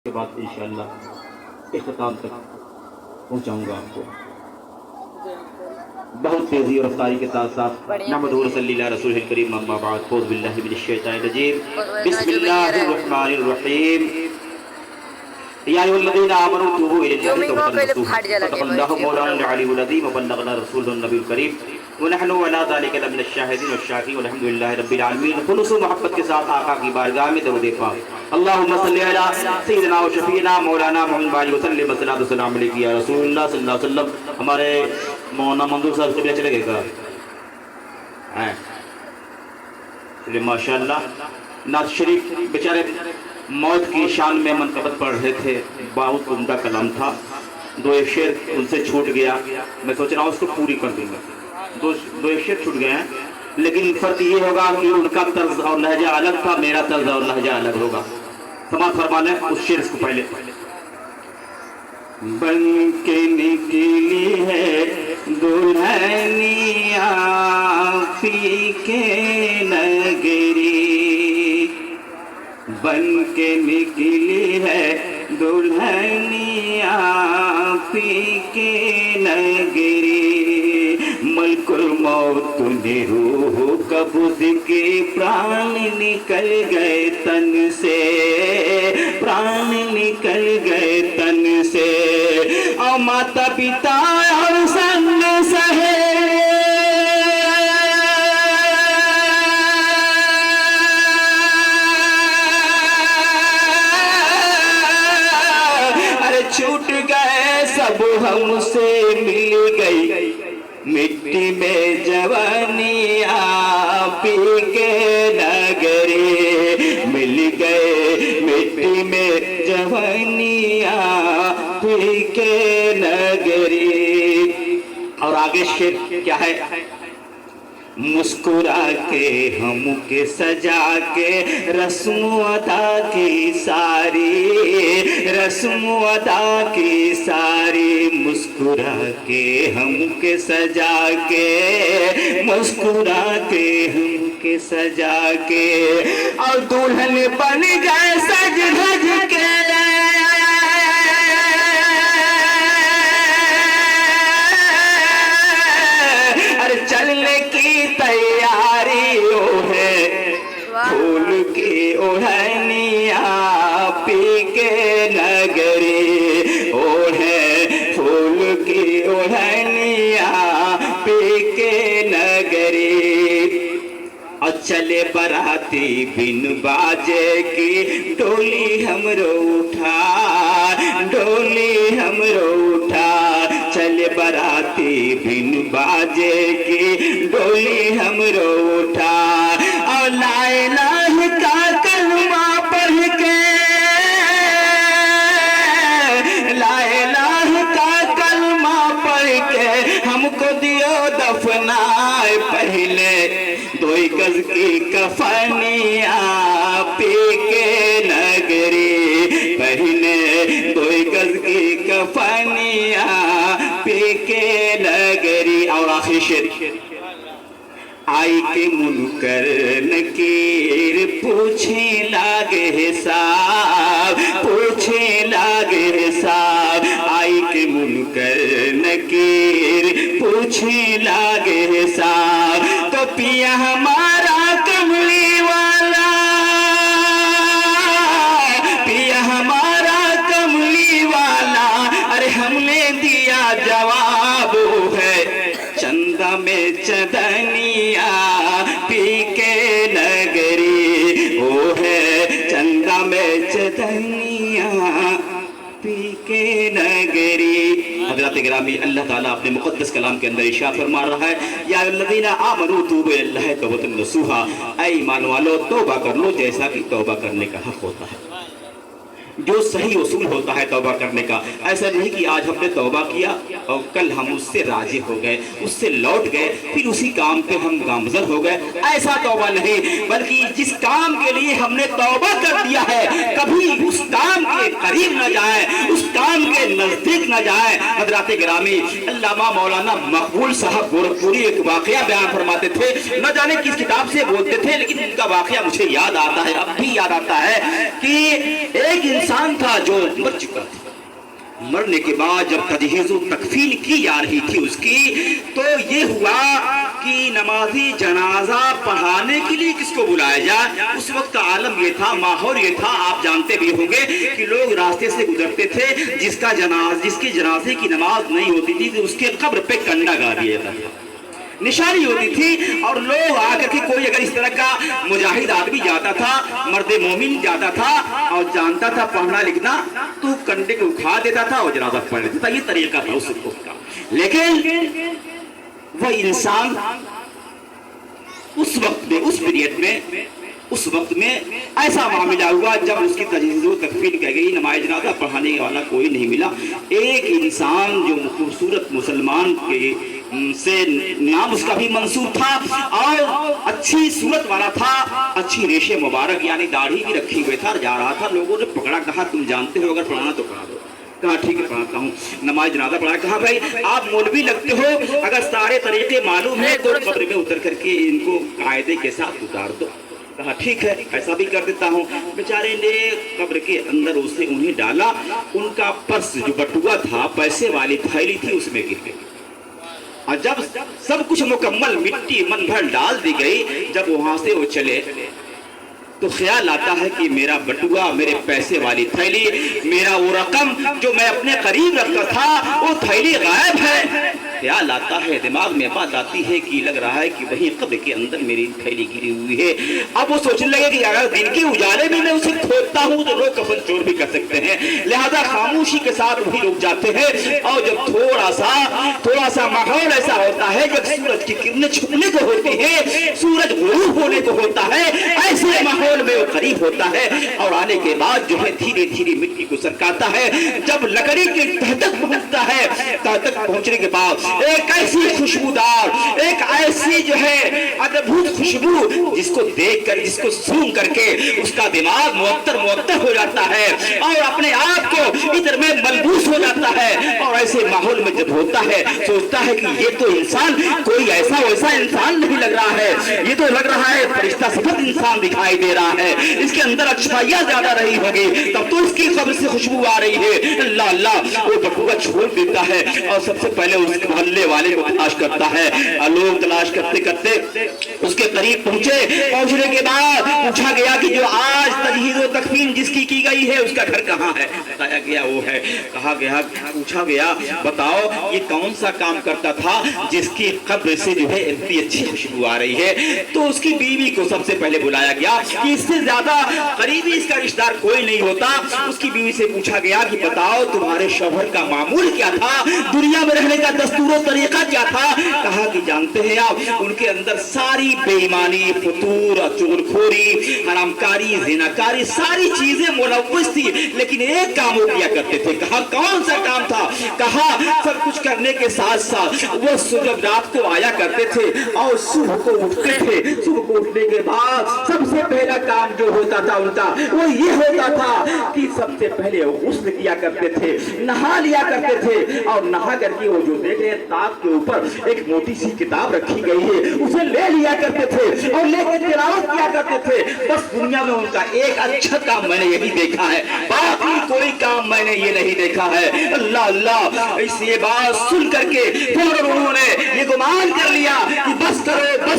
کے بعد انشاءاللہ اختتام تک پہنچاؤں گا آپ کو بہت تیزی اور رفتاری کے ساتھ ساتھ نحمدہ صلی اللہ رسول الکریم اما بعد اعوذ باللہ من الشیطان الرجیم بسم اللہ الرحمن الرحیم یا ایھا الذین آمنوا توبوا الی اللہ توبۃ نصوحا صدق اللہ مولانا العلی العظیم وبلغنا رسول النبی الکریم ونحن ولا ذلك لمن الشاهدين والشاكرين والحمد لله رب العالمین. خلوص و محبت کے ساتھ آقا کی بارگاہ میں درود پاک اللہم صلی علی سیدنا و شفیعنا مولانا محمد وسلم الصلاۃ والسلام علیک یا رسول اللہ صلی اللہ علیہ وسلم. ہمارے مولانا منظور صاحب سے چلے گئے گا چلے ماشاءاللہ. نعت شریف بیچارے موت کی شان میں منقبت پڑھ رہے تھے, بہت عمدہ کلام تھا. دو ایک شعر ان سے چھوٹ گیا, میں سوچ رہا ہوں اس کو پوری کر دوں گا. دو ایک شعر چھوٹ گئے ہیں, لیکن فرق یہ ہوگا کہ ان کا طرز اور لہجہ الگ تھا, میرا طرز اور لہجہ الگ ہوگا. سماعت فرما لیں اس شعر کو پہلے. بن کے نکلی ہے دلہنیا فی کے نگری, بن کے نکلی ہے دلہنیا فی کے نگری. ملک الموت نے روح قبض کے پران نکل گئے تن سے, پران نکل گئے تن سے. اور ماتا پتا اور سنگ سہے چھوٹ گئے سب ہم سے مل گئی مٹی میں جوانی آپ کے نگری. مل گئے مٹی میں جوانی آپ کے نگری. اور آگے شعر کیا ہے؟ مسکرا کے ہم کے سجا کے رسم و ادا کی ساری, رسم و ادا کی ساری. مسکرا کے ہم کے سجا کے, مسکرا کے ہم کے سجا کے. اور دلہن بن گئے سج دھج کے, چلنے کی تیاریوں ہے پھول کی اوڑھنیا پی کے نگری. اوڑھے پھول کی اوڑھنیا پی کے نگری. اور چلے براتی بن باجے کی ڈولی ہمرو اٹھا, ڈولی ہمرو اٹھا. چلے براتی بن باجے کی ڈولی ہمرو اٹھا. اور لا الہ کا کلمہ پڑھ کے, لا الہ کا کلمہ پڑھ کے ہم کو دیو دفنائے پہلے. دوئی گز کی کفنیا پی کے نگری, پہلے دوئی گز کی کفنیا پی کے نگری. اور آخری شعر آئی کے منکر نکیر پوچھیں لاگے حساب, پوچھیں لاگے حساب. آئی کے منکر نکیر پوچھیں لاگے حساب. تو پیا ہمارا کملی والا, پیا ہمارا کملی والا. ارے ہم نے دیا جواب ہے چندہ میں چدنیا پی کے نگری. وہ ہے چندہ میں چدنیا پی کے نگری. حضرات گرامی, اللہ تعالیٰ اپنے مقدس کلام کے اندر ارشاد فرما رہا ہے یا الذین آمنوا توبوا الی اللہ توبۃ نصوحا. اے ایمان والو توبہ کر لو جیسا کہ توبہ کرنے کا حق ہوتا ہے, جو صحیح اصول ہوتا ہے توبہ کرنے کا. ایسا نہیں کہ آج ہم نے توبہ کیا اور کل ہم اس سے راضی ہو گئے, اس سے لوٹ گئے, پھر اسی کام پہ ہم گامزن ہو گئے. ایسا توبہ نہیں, بلکہ جس کام کے لیے ہم نے توبہ کر دیا ہے کبھی اس کام کے قریب نہ جائیں, اس کام کے نزدیک نہ جائیں. حضرات گرامی, علامہ مولانا مقبول صاحب گورکھپوری ایک واقعہ بیان فرماتے تھے, نہ جانے کس کتاب سے بولتے تھے, لیکن ان کا واقعہ مجھے یاد آتا ہے, اب بھی یاد آتا ہے کہ ایک انسان تھا जो मर चुका था। मरने के बाद जब तजहीज़ तकफीन की जा रही थी उसकी, तो ये हुआ कि नमाजी जनाजा पढ़ाने के लिए किसको बुलाया जाए। उस वक्त आलम ये था, माहौल ये था, आप जानते भी होंगे कि लोग रास्ते से गुजरते थे, जिसके जनाजे की नमाज नहीं होती थी तो उसके कब्र पे कंडा गा दिया था, निशानी होती थी। और लोग आकर के, कोई अगर इस तरह का मुजाहिद आदमी जाता था, मर्द मोमिन जाता था और जानता था पढ़ना लिखना, तो कंडे को उठा देता था और जनाजा पढ़ लेता था। ये तरीका था उस वक्त का। लेकिन वह इंसान उस वक्त में, उस पीरियड में, उस वक्त में ऐसा मामला हुआ जब उसकी तजहीज़ तकफीन कह गई, नमाज जनाजा पढ़ाने वाला कोई नहीं मिला। एक इंसान जो खूबसूरत मुसलमान के से नाम उसका भी मंसूब था और अच्छी सूरत वाला था, अच्छी रेशे मुबारक यानी दाढ़ी भी रखी हुई था, जा रहा था। लोगों ने पकड़ा, कहा तुम जानते हो, अगर पढ़ाना तो पढ़ा दो। कहा ठीक है पढ़ाता हूँ। नमाज जनाजा पढ़ा। कहा भाई आप मौलवी लगते हो, अगर सारे तरीके मालूम है तो कब्र में उतर करके इनको कायदे के साथ उतार दो। कहा ठीक है, ऐसा भी कर देता हूँ। बेचारे ने कब्र के अंदर उसे उन्हें डाला, उनका पर्स जो बटुआ था, पैसे वाली थैली थी, उसमें गिर गई। और जब सब कुछ मुकम्मल मिट्टी मन भर डाल दी गई, जब वहां से वो चले तो ख्याल आता है कि मेरा बटुआ, मेरे पैसे वाली थैली, मेरा वो रकम जो मैं अपने करीब रखा था, वो थैली गायब है। ख्याल आता है, दिमाग में बात आती है कि लग रहा है कि वहीं कब्र के अंदर मेरी थैली गिरी हुई है। अब वो सोचने लगे कि अगर दिन के उजाले में मैं उसे खोदता हूँ तो लोग कफन चोर भी कर सकते हैं, लिहाजा खामोशी के साथ वही रुक जाते हैं। और जब थोड़ा सा माहौल ऐसा होता है, जब सूरज की किरणें छुपने को होती है, सूरज गुरूब होने को होता है, ऐसे माहौल में वो करीब होता है और आने के बाद जो है धीरे धीरे मिट्टी को सरकाता है। जब लकड़ी के तह तक पहुंचता है, तह तक पहुंचने के बाद एक ऐसी खुशबूदार, एक ऐसी जो है अद्भुत खुशबू, जिसको देखकर, जिसको सूंघ करके उसका दिमाग मुअत्तर हो जाता है और अपने आप को इधर में मलबूस हो जाता है। और ऐसे माहौल में जब होता है, सोचता है कि ये तो इंसान कोई ऐसा वैसा इंसान नहीं लग रहा है, ये तो लग रहा है फरिश्ता सफद इंसान दिखाई दे रहा है, इसके अंदर अच्छाइयां ज्यादा रही होगी, तब तो इसकी कब्र से खुशबू आ रही है। अल्लाह अल्लाह, वो बटुआ छोड़ देता है और सबसे पहले उसके मोहल्ले वाले को तलाश करता है। लोग तलाश करते करते उसके करीब पहुंचने के बाद पूछा गया कि जो आज तजहीज़ व तकफीन जिसकी की गई है उसका घर कहाँ है। बताया गया वो है। कहा गया, पूछा गया बताओ ये कौन सा काम करता था जिसकी कब्र से जो है इतनी अच्छी खुशबू आ रही है। तो उसकी बीवी को सबसे पहले बुलाया गया कि इससे ज्यादा करीबी इसका रिश्तेदार कोई नहीं होता। उसकी बीवी से पूछा गया कि बताओ तुम्हारे शौहर का मामूल क्या था, दुनिया में रहने का दस्तूर तरीका क्या था। कहा कि जानते हैं आप, उनके अंदर सारी बेईमानी, फतूर, चोरखोरी, हरामकारी, ज़िनाकारी, सारी चीजें मुलव्वस थी, लेकिन एक काम वो किया करते थे। कहा कौन सा काम था। कहा सब कुछ करने के साथ साथ वो जब रात को आया करते थे और सुबह को उठते थे, सुबह को उठने के बाद सबसे पहला काम जो होता था उनका वो ये होता था कि सबसे पहले वो गुस्ल किया करते थे, नहा लिया करते थे और नहा करके वो जो देख रहे ताक के ऊपर एक मोटी सी किताब रखी गई है उसे ले लिया करते थे और लेकर तिलावत किया करते थे। बस दुनिया में उनका एक अच्छा काम मैंने यही देखा है, बाकी कोई काम मैंने ये नहीं देखा है। अल्लाह अल्लाह, इस बात सुन करके फौरन उन्होंने ये गुमान कर लिया कि बस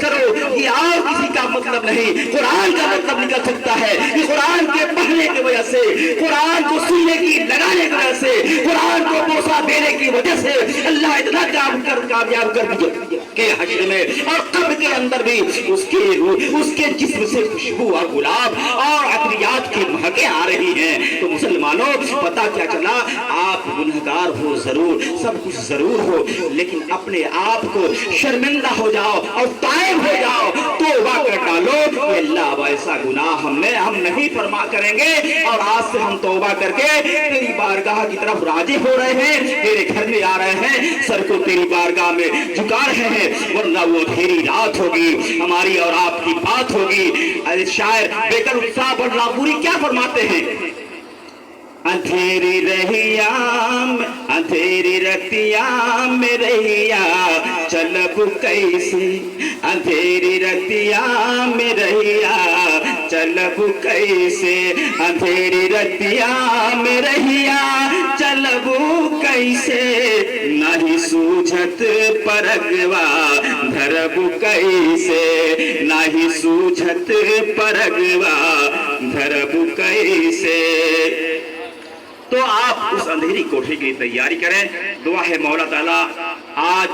करो, ये और किसी का मतलब नहीं, कुरान का मतलब निकल सकता है। ये कुरान के पढ़ने की वजह से, कुरान को सुनने की लगाने की वजह से, कुरान को बोसा देने की वजह से अल्लाह इतना कामयाब कर दिया के हश्र में और कब्र के अंदर भी उसके जिस्म से खुशबू और गुलाब और अतरियात की महकें आ रही हैं। तो मुसलमानों, पता क्या चला, आप गुनहगार हो जरूर, सब कुछ जरूर हो, लेकिन अपने आप को शर्मिंदा हो जाओ और ताइब हो जाओ, तौबा कर डालो कि अल्लाह ऐसा गुनाह हम नहीं फरमा करेंगे और आज से हम तौबा करके तेरी बारगाह की तरफ राजी हो रहे हैं, तेरे घर में आ रहे हैं, सर को तेरी बारगाह में झुका रहे हैं, वरना वो अंधेरी रात होगी, हमारी और आपकी बात होगी। शायर बेकर साहब और राबूरी क्या फरमाते हैं, अंधेरी रहिया अंधेरी रतिया में रहिया चलब कैसे, अंधेरी रतिया में रहिया चलब कैसे, अंधेरी रतिया में रहिया चलब कैसे, नहीं सूझत परगवा धरब कैसे, नहीं सूझत परगवा धरब कैसे। तो आप उस अंधेरी कोठरी की तैयारी करें। दुआ है मौला ताला आज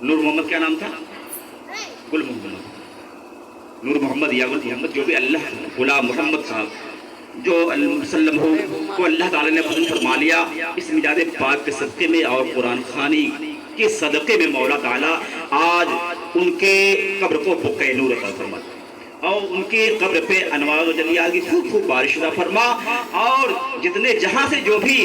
नूर मोहम्मद, क्या नाम था, गुल मोहम्मद, नूर मोहम्मद या गुल मोहम्मद, जो भी अल्लाह गुलाम मोहम्मद साहब जो वसल्लम हो को अल्लाह ताला ने पसंद फरमा लिया। इस मिजाद पाक के सदक़े में और कुरान खानी के सदक़े में मौला ताला आज उनके कब्र को बुक़्क़े नूर अता फरमा और उनके कब्र पे अनवार व जलियात की खूब खूब बारिश अता फरमा और जितने जहां से जो भी